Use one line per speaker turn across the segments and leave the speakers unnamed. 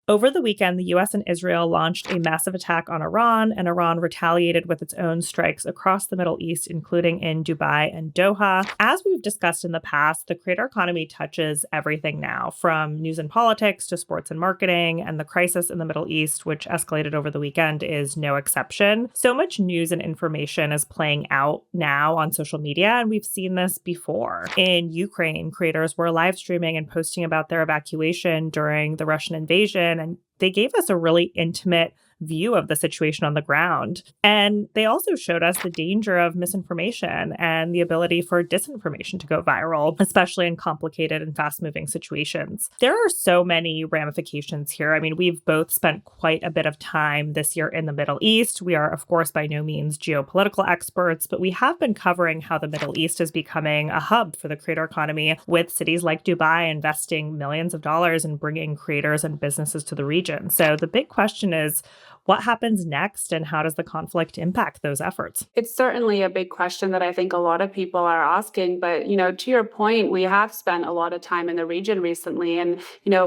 Over the weekend, the US and Israel launched a massive attack on Iran, and Iran retaliated with its own strikes across the Middle East, including in Dubai and Doha. As we've discussed in the past, the creator economy touches everything now, from news and politics to sports and marketing, and the crisis in the Middle East, which escalated over the weekend, is no exception. So much news and information is playing out now on social media, and we've seen this before. In Ukraine, creators were live streaming and posting about their evacuation during the Russian invasion, and they gave us a really intimate view of the situation on the ground. And they also showed us the danger of misinformation and the ability for disinformation to go viral, especially in complicated and fast-moving situations. There are so many ramifications here. I mean, we've both spent quite a bit of time this year in the Middle East. We are, of course, by no means geopolitical experts, but we have been covering how the Middle East is becoming a hub for the creator economy, with cities like Dubai investing millions of dollars in bringing creators and businesses to the region. So the big question is, what happens next, and how does the conflict impact those efforts?
It's certainly a big question that I think a lot of people are asking. But, to your point, we have spent a lot of time in the region recently. And,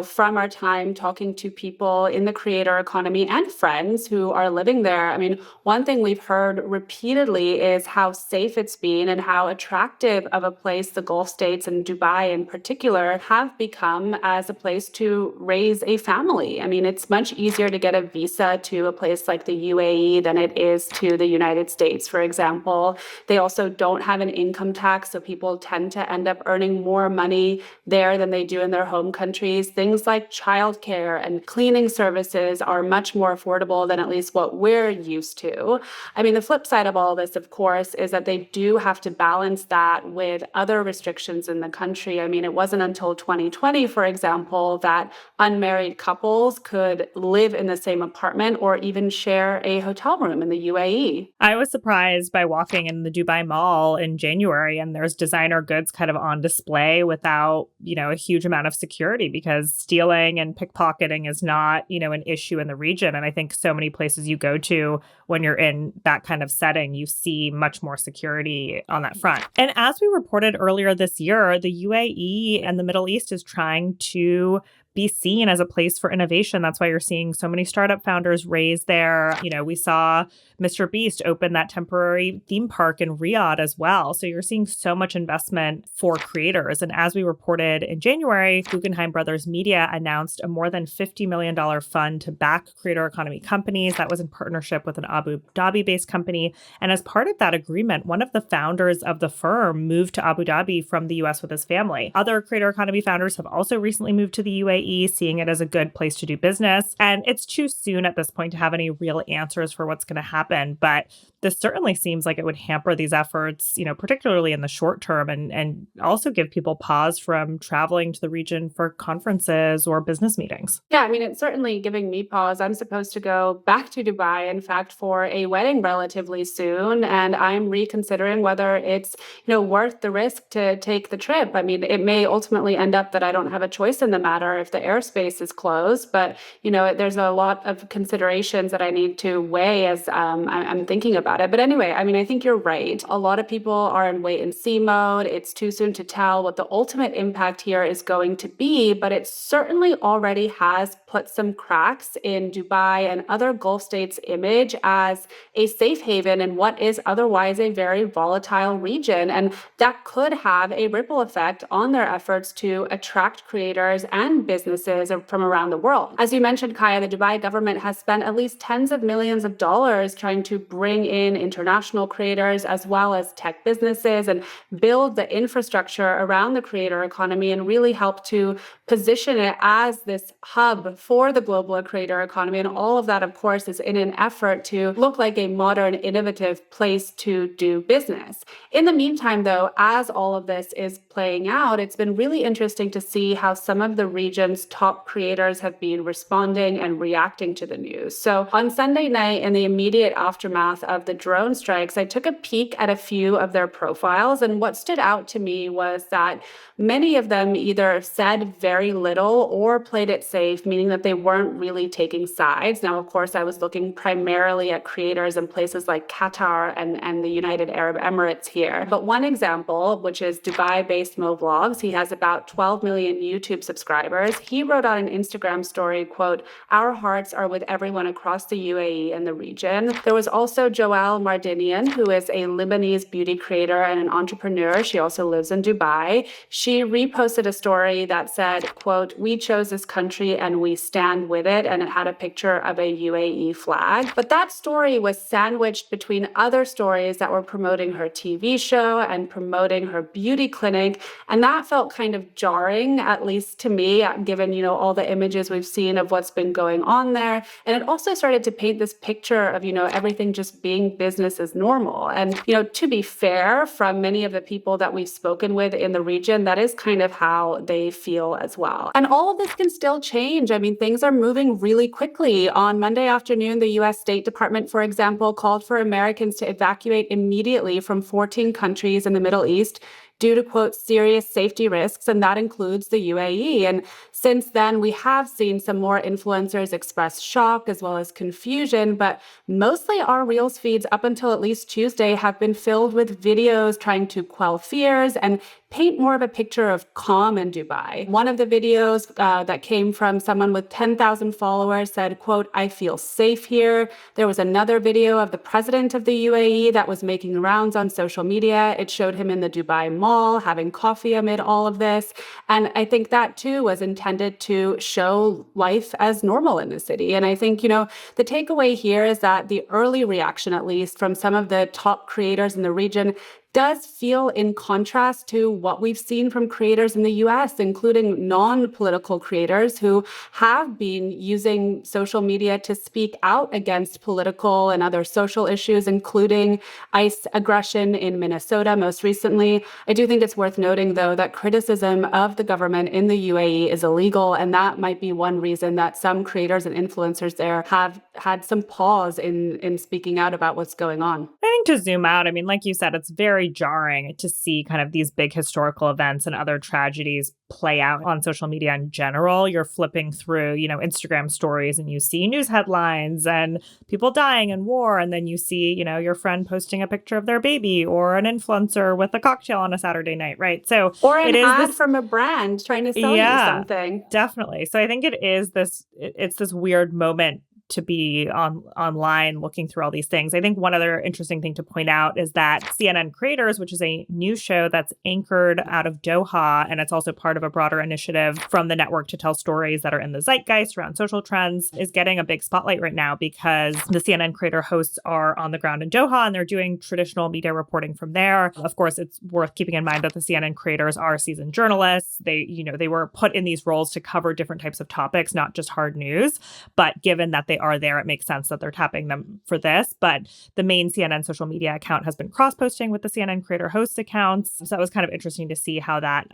from our time talking to people in the creator economy and friends who are living there, I mean, one thing we've heard repeatedly is how safe it's been and how attractive of a place the Gulf states and Dubai in particular have become as a place to raise a family. I mean, it's much easier to get a visa to a place like the UAE than it is to the United States, for example. They also don't have an income tax, so people tend to end up earning more money there than they do in their home countries. Things like childcare and cleaning services are much more affordable than at least what we're used to. I mean, the flip side of all this, of course, is that they do have to balance that with other restrictions in the country. I mean, it wasn't until 2020, for example, that unmarried couples could live in the same apartment or even share a hotel room in the UAE.
I was surprised by walking in the Dubai Mall in January, and there's designer goods kind of on display without, a huge amount of security, because stealing and pickpocketing is not, an issue in the region. And I think so many places you go to when you're in that kind of setting, you see much more security on that front. And as we reported earlier this year, the UAE and the Middle East is trying to be seen as a place for innovation. That's why you're seeing so many startup founders raise there. We saw Mr. Beast open that temporary theme park in Riyadh as well. So you're seeing so much investment for creators. And as we reported in January, Guggenheim Brothers Media announced a more than $50 million fund to back creator economy companies. That was in partnership with an Abu Dhabi-based company. And as part of that agreement, one of the founders of the firm moved to Abu Dhabi from the US with his family. Other creator economy founders have also recently moved to the UAE, seeing it as a good place to do business. And it's too soon at this point to have any real answers for what's going to happen. But this certainly seems like it would hamper these efforts, particularly in the short term, and also give people pause from traveling to the region for conferences or business meetings.
Yeah, I mean, it's certainly giving me pause. I'm supposed to go back to Dubai, in fact, for a wedding relatively soon. And I'm reconsidering whether it's, worth the risk to take the trip. I mean, it may ultimately end up that I don't have a choice in the matter if the airspace is closed. But, there's a lot of considerations that I need to weigh as I'm thinking about it. But anyway, I mean, I think you're right. A lot of people are in wait and see mode. It's too soon to tell what the ultimate impact here is going to be, but it certainly already has put some cracks in Dubai and other Gulf states' image as a safe haven in what is otherwise a very volatile region. And that could have a ripple effect on their efforts to attract creators and businesses from around the world. As you mentioned, Kaya, the Dubai government has spent at least tens of millions of dollars trying to bring in international creators as well as tech businesses and build the infrastructure around the creator economy and really help to position it as this hub for the global creator economy. And all of that, of course, is in an effort to look like a modern, innovative place to do business. In the meantime, though, as all of this is playing out, it's been really interesting to see how some of the region's top creators have been responding and reacting to the news. So on Sunday night, in the immediate aftermath of the drone strikes, I took a peek at a few of their profiles. And what stood out to me was that many of them either said very little or played it safe, meaning that they weren't really taking sides. Now, of course, I was looking primarily at creators in places like Qatar and the United Arab Emirates here. But one example, which is Dubai-based Mo Vlogs, he has about 12 million YouTube subscribers. he wrote on an Instagram story, quote, "Our hearts are with everyone across the UAE and the region." There was also Joelle Mardinian, who is a Lebanese beauty creator and an entrepreneur. She also lives in Dubai. She reposted a story that said, quote, "We chose this country and we stand with it." And it had a picture of a UAE flag. But that story was sandwiched between other stories that were promoting her TV show and promoting her beauty clinic. And that felt kind of jarring, at least to me, given, all the images we've seen of what's been going on there. And it also started to paint this picture of, everything just being business as normal. And, to be fair, from many of the people that we've spoken with in the region, that is kind of how they feel as well. And all of this can still change. I mean, things are moving really quickly. On Monday afternoon, the US State Department, for example, called for Americans to evacuate immediately from 14 countries in the Middle East due to, quote, "serious safety risks," and that includes the UAE. And since then, we have seen some more influencers express shock as well as confusion, but mostly our Reels feeds up until at least Tuesday have been filled with videos trying to quell fears and paint more of a picture of calm in Dubai. One of the videos that came from someone with 10,000 followers said, quote, "I feel safe here." There was another video of the president of the UAE that was making rounds on social media. It showed him in the Dubai Mall having coffee amid all of this. And I think that too was intended to show life as normal in the city. And I think, the takeaway here is that the early reaction, at least from some of the top creators in the region, does feel in contrast to what we've seen from creators in the US, including non-political creators who have been using social media to speak out against political and other social issues, including ICE aggression in Minnesota most recently. I do think it's worth noting, though, that criticism of the government in the UAE is illegal, and that might be one reason that some creators and influencers there have had some pause in speaking out about what's going on.
I think to zoom out, I mean, like you said, it's very jarring to see kind of these big historical events and other tragedies play out on social media in general. You're flipping through, Instagram stories and you see news headlines and people dying in war. And then you see, your friend posting a picture of their baby or an influencer with a cocktail on a Saturday night, right? So
or an
it is
ad
this,
from a brand trying to sell you something.
Definitely. So I think it's this weird moment to be online looking through all these things. I think one other interesting thing to point out is that CNN Creators, which is a news show that's anchored out of Doha, and it's also part of a broader initiative from the network to tell stories that are in the zeitgeist around social trends, is getting a big spotlight right now because the CNN Creator hosts are on the ground in Doha and they're doing traditional media reporting from there. Of course, it's worth keeping in mind that the CNN Creators are seasoned journalists. They were put in these roles to cover different types of topics, not just hard news. But given that they are there, it makes sense that they're tapping them for this. But the main CNN social media account has been cross-posting with the CNN Creator host accounts. So that was kind of interesting to see how that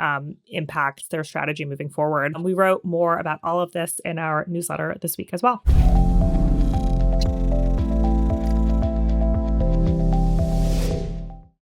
impacts their strategy moving forward. We wrote more about all of this in our newsletter this week as well.